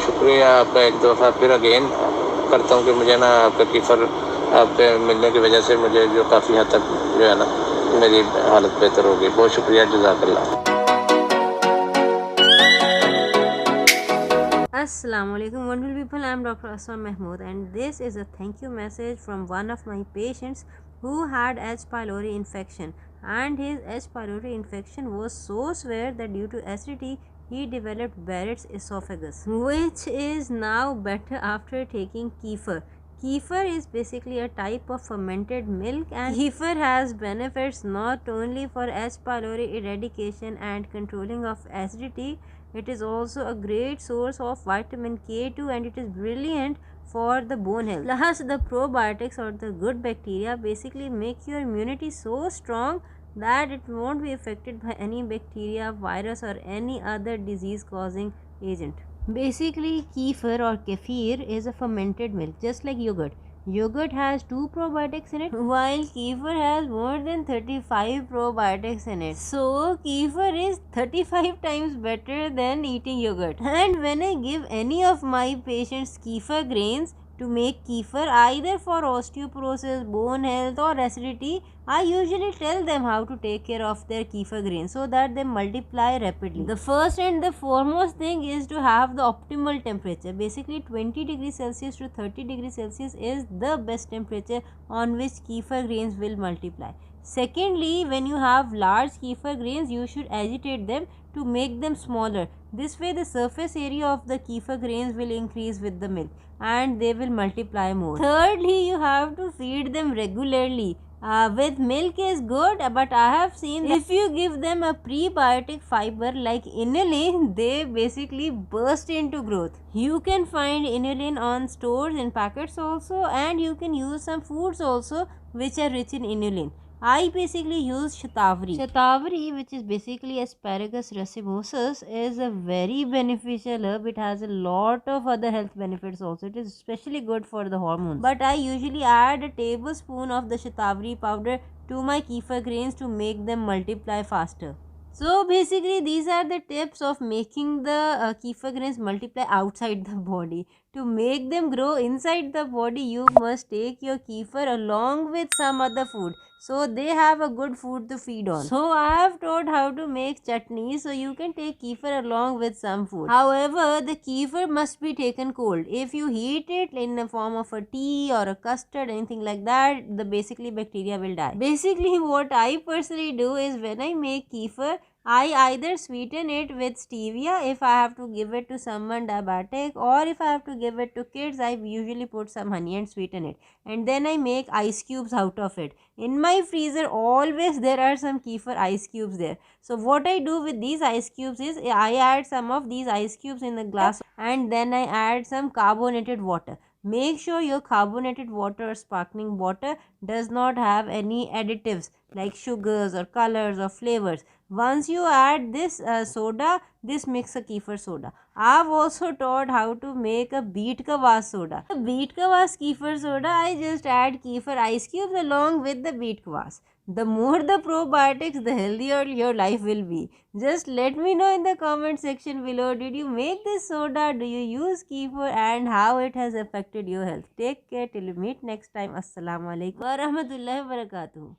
शुक्रिया आपका एक दफ़ा फिर अगेन करता हूँ कि मुझे ना आपका कीफ़र आपके मिलने की वजह से मुझे जो काफ़ी हद तक जो है ना मेरी हालत बेहतर हो गई। बहुत शुक्रिया, जज़ाकल्लाह। Assalamualaikum wonderful people, I am Dr. Asma Mahmood and this is a thank you message from one of my patients who had H. pylori infection, and his H. pylori infection was so severe that due to acidity he developed Barrett's esophagus, which is now better after taking Kefir. Kefir is basically a type of fermented milk, and Kefir has benefits not only for H. pylori eradication and controlling of acidity. It is also a great source of vitamin K2 and it is brilliant for the bone health. Plus, the probiotics or the good bacteria basically make your immunity so strong that it won't be affected by any bacteria, virus or any other disease causing agent. Basically, kefir or kefir is a fermented milk just like yogurt. Yogurt has 2 probiotics in it, while kefir has more than 35 probiotics in it. So kefir is 35 times better than eating yogurt. And when I give any of my patients kefir grains to make kefir either for osteoporosis, bone health or acidity, I usually tell them how to take care of their kefir grains so that they multiply rapidly. The first and the foremost thing is to have the optimal temperature. Basically 20 degrees Celsius to 30 degrees Celsius is the best temperature on which kefir grains will multiply. Secondly, when you have large kefir grains, you should agitate them to make them smaller. This way the surface area of the kefir grains will increase with the milk and they will multiply more. Thirdly, you have to feed them regularly. With milk is good, but I have seen if you give them a prebiotic fiber like inulin, they basically burst into growth. You can find inulin on stores in packets also, and you can use some foods also which are rich in inulin. I basically use shatavari. Shatavari, which is basically asparagus racemosus, is a very beneficial herb. It has a lot of other health benefits also. It is especially good for the hormones. But I usually add a tablespoon of the shatavari powder to my kefir grains to make them multiply faster. So basically these are the tips of making the kefir grains multiply outside the body. To make them grow inside the body, you must take your kefir along with some other food, so they have a good food to feed on. So I have taught how to make chutney, so you can take kefir along with some food. However, the kefir must be taken cold. If you heat it in the form of a tea or a custard, anything like that, the basically bacteria will die. Basically what I personally do is when I make kefir, I either sweeten it with stevia if I have to give it to someone diabetic, or if I have to give it to kids, I usually put some honey and sweeten it. And then I make ice cubes out of it. In my freezer always there are some kefir ice cubes there. So what I do with these ice cubes is I add some of these ice cubes in the glass and then I add some carbonated water. Make sure your carbonated water or sparkling water does not have any additives like sugars or colors or flavors. Once you add this soda, this makes a kefir soda. I've also taught how to make a beet kvass soda. The beet kvass kefir soda, I just add kefir ice cubes along with the beet kvass. The more the probiotics, the healthier your life will be. Just let me know in the comment section below, did you make this soda? Do you use kefir and how it has affected your health? Take care till we meet next time. Assalamu alaikum wa rahmatullahi wa barakatuh.